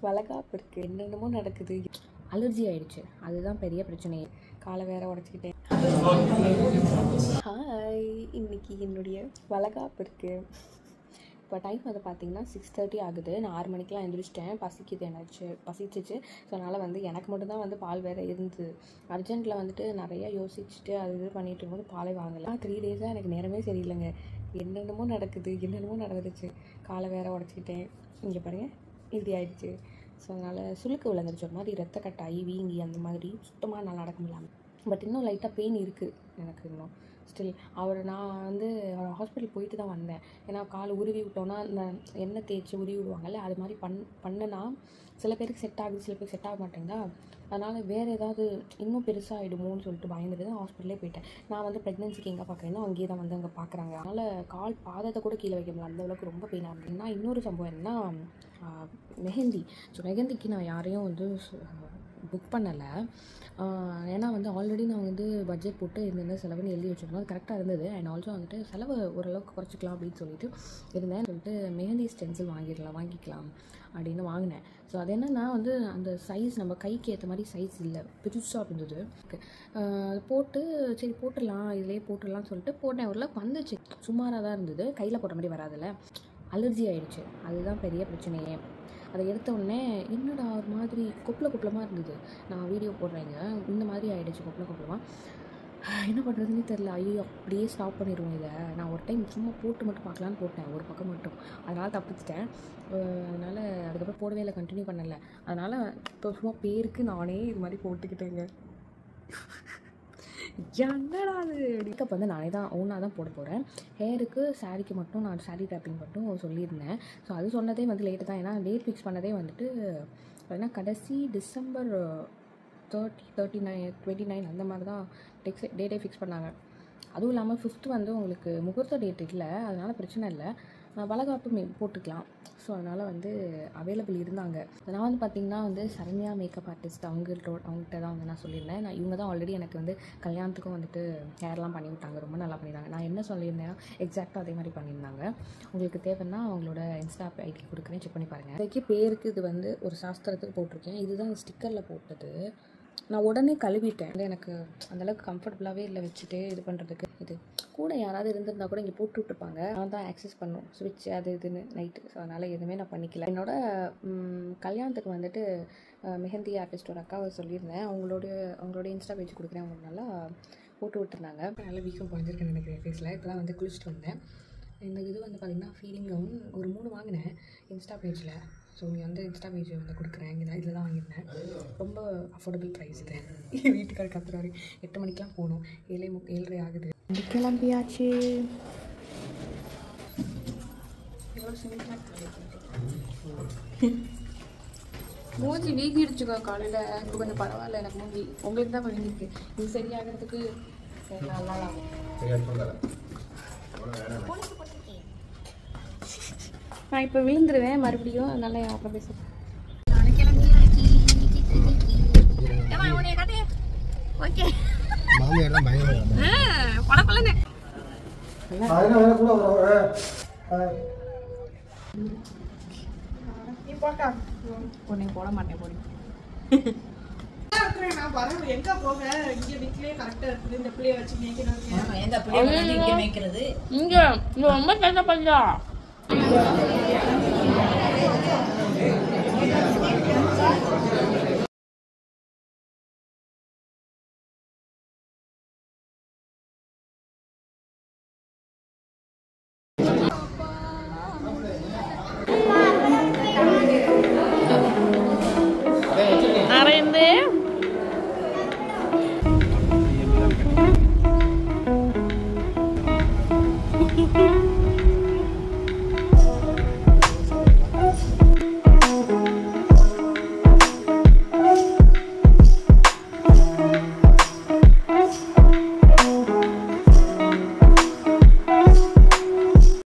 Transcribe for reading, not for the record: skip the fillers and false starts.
வளகாப்பு இருக்குது, என்னென்னமோ நடக்குது. அலர்ஜி ஆகிடுச்சு, அதுதான் பெரிய பிரச்சனையே. காலை வேற உடச்சிக்கிட்டேன். ஹாய், இன்னைக்கு என்னுடைய வளகாப்பு இருக்குது. இப்போ டைம் வந்து பார்த்திங்கன்னா 6:30 ஆகுது. நான் 6 மணிக்கெலாம் எழுந்திரிச்சிட்டேன். பசிச்சிச்சு. ஸோ அதனால் எனக்கு மட்டும்தான் பால் வேறு இருந்து அர்ஜென்ட்டில் நிறையா யோசிச்சுட்டு அது இது பண்ணிகிட்டு இருக்கும்போது பாலே வாங்கலை. 3 டேஸாக எனக்கு நேரமே சரியில்லைங்க. என்னென்னமோ நடந்துச்சு. காலை வேற உடச்சிக்கிட்டேன். இங்கே பாருங்கள், இப்படி ஆயிடுச்சு. ஸோ அதனால் சுளுக்கு விழுந்துருச்சு, ஒரு மாதிரி ரத்த கட்டாயி வீங்கி அந்த மாதிரி சுத்தமாக நல்லா நடக்க முடியல. பட் இன்னும் லைட்டாக பெயின் இருக்குது எனக்கு இன்னும் ஸ்டில். நான் ஹாஸ்பிட்டல் போயிட்டு தான் வந்தேன். ஏன்னா கால் உருவி விட்டோன்னா இந்த எண்ணெய் தேய்ச்சி உருவி விடுவாங்கல்ல, அது மாதிரி பண்ணுனா சில பேருக்கு செட் ஆகுது, சில பேருக்கு செட் ஆக மாட்டேங்குதா. அதனால் வேறு ஏதாவது இன்னும் பெருசாக ஆகிடுமோன்னு சொல்லிட்டு பயந்துட்டு தான் ஹாஸ்பிட்டலே போயிட்டேன். நான் ப்ரெக்னென்சிக்கு எங்கே பார்க்குறேனோ அங்கேயே தான் அங்கே பார்க்குறாங்க. அதனால் கால் பாதத்தை கூட கீழே வைக்க முடியல, அந்தளவுக்கு ரொம்ப பெயினாக இருந்ததுன்னா. இன்னொரு சம்பவம் என்னன்னா, மெஹந்தி. ஸோ மெஹந்திக்கு நான் யாரையும் புக் பண்ணலை. ஏன்னா ஆல்ரெடி நான் பட்ஜெட் போட்டு இந்த செலவுன்னு எழுதி வச்சுருந்தோம். அது கரெக்டாக இருந்தது. அண்ட் ஆல்சோ செலவு ஓரளவுக்கு குறைச்சிக்கலாம் அப்படின்னு சொல்லிட்டு மெஹந்தி ஸ்டென்சில் வாங்கிக்கலாம் அப்படின்னு வாங்கினேன். ஸோ அது என்னென்னா அந்த சைஸ் நம்ம கைக்கு ஏற்ற மாதிரி சைஸ் இல்லை, பெருசாக இருந்தது. போட்டு சரி போட்டுடலாம், இதிலே போட்டுடலாம்னு சொல்லிட்டு போட்டேன். ஓரளவுக்கு வந்துச்சு, சுமாராக தான் இருந்தது. கையில் போட்ட மாதிரி வராதில்ல, அலர்ஜி ஆகிடுச்சு, அதுதான் பெரிய பிரச்சனையே. அதை எடுத்த உடனே என்னடா ஒரு மாதிரி கொப்பளமாக இருந்தது. நான் வீடியோ போடுறேங்க, இந்த மாதிரி ஆகிடுச்சு கொப்பளமாக. என்ன பண்ணுறதுன்னு தெரில. ஐயோ, அப்படியே ஸ்டாப் பண்ணிடுவோம் இதை. நான் ஒரு டைம் சும்மா போட்டு மட்டும் பார்க்கலான்னு போட்டேன், ஒரு பக்கம் மட்டும். அதனால் தப்பிச்சிட்டேன். அதனால் அதுக்கப்புறம் போடவே இல்லை, கண்டினியூ பண்ணலை. அதனால் இப்போ சும்மா பேருக்கு நானே இது மாதிரி போட்டுக்கிட்டேங்க. என்னடா அது. மேக்கப் நானே தான் ஓனாக தான் போட போகிறேன். ஹேருக்கு சாரீக்கு மட்டும் நான் சாரீ ட்ராப்பிங் மட்டும் சொல்லியிருந்தேன். ஸோ அது சொன்னதே லேட்டு தான். ஏன்னா டேட் ஃபிக்ஸ் பண்ணதே ஏன்னா கடைசி டிசம்பர் 29 அந்த மாதிரி தான் டேட்டே ஃபிக்ஸ் பண்ணாங்க. அதுவும் இல்லாமல் 5th உங்களுக்கு முகூர்த்த டேட் இல்லை, அதனால் பிரச்சனை இல்லை, வளகாப்பு போட்டுக்கலாம். ஸோ அதனால் அவைலபிள் இருந்தாங்க. நான் பார்த்திங்கன்னா சரண்யா மேக்கப் ஆர்டிஸ்ட் அவங்ககிட்ட தான் நான் சொல்லியிருந்தேன். இவங்க தான் ஆல்ரெடி எனக்கு கல்யாணத்துக்கும் ஹேர்லாம் பண்ணி விட்டாங்க, ரொம்ப நல்லா பண்ணியிருந்தாங்க. நான் என்ன சொல்லியிருந்தேன்னா எக்ஸாக்டாக அதே மாதிரி பண்ணியிருந்தாங்க. உங்களுக்கு தேவைன்னா அவங்களோட இன்ஸ்டா ஐடி கொடுக்குறேன், செக் பண்ணி பாருங்கள். அதுக்கு பேருக்கு இது ஒரு சாஸ்திரத்துக்கு போட்டிருக்கேன். இதுதான் ஸ்டிக்கரில் போட்டது. நான் உடனே கழுவிட்டேன். எனக்கு அந்தளவுக்கு கம்ஃபர்டபுளாகவே இல்லை வச்சுட்டு இது பண்ணுறதுக்கு. இது கூட யாராவது இருந்திருந்தால் கூட இங்கே போட்டு விட்டுருப்பாங்க. நான் தான் ஆக்சஸ் பண்ணும் ஸ்விட்ச் அது இதுன்னு நைட்டு. ஸோ அதனால் எதுவுமே நான் பண்ணிக்கல. என்னோடய கல்யாணத்துக்கு மெஹந்தி ஆர்டிஸ்டோட அக்காவை சொல்லியிருந்தேன். அவங்களோட இன்ஸ்டா பேஜ் கொடுக்குறேன், அவங்க நல்லா போட்டு விட்டுருந்தாங்க. நல்லா வீக்கம் குறைஞ்சிருக்கேன்னு நினைக்கிறேன் ஃபேஸில். இப்போ தான் குளிச்சுட்டு வந்தேன். இந்த இது பார்த்திங்கன்னா ஃபீலிங் கவுன் ஒரு 3 வாங்கினேன் இன்ஸ்டா பேஜில். ஸோ இங்கே இன்ஸ்டா பேஜ் கொடுக்குறேன். இதில் தான் வாங்கியிருந்தேன். ரொம்ப அஃபோர்டபுள் ப்ரைஸ் இது. வீட்டுக்கார கத்துறாரு. 8 மணிக்கெலாம் போகணும், 7:30 ஆகுது. கிளம்பியாச்சு. மூஞ்சி வீங்கிடுச்சுக்கோ காலையில். இப்போ கொஞ்சம் பரவாயில்ல எனக்கு மூஞ்சி. உங்களுக்கு தான் வீங்கிருக்கு. இது சரியாகிறதுக்கு நல்லா நான் இப்போ விழுந்துருவேன் மறுபடியும். அதனால அப்புறம் பேசுகிறேன். போட மாட்டேன் போடி. நான் வரேன், எங்க போக? இங்க வீட்லயே கரெக்டா இருக்குது. இந்த பிள்ளைய வச்சு மேய்க்கணும். எந்த பிள்ளைய இங்க மேய்க்கிறது? இங்க ரொம்ப கஷ்டப்பட்டா. அரேந்து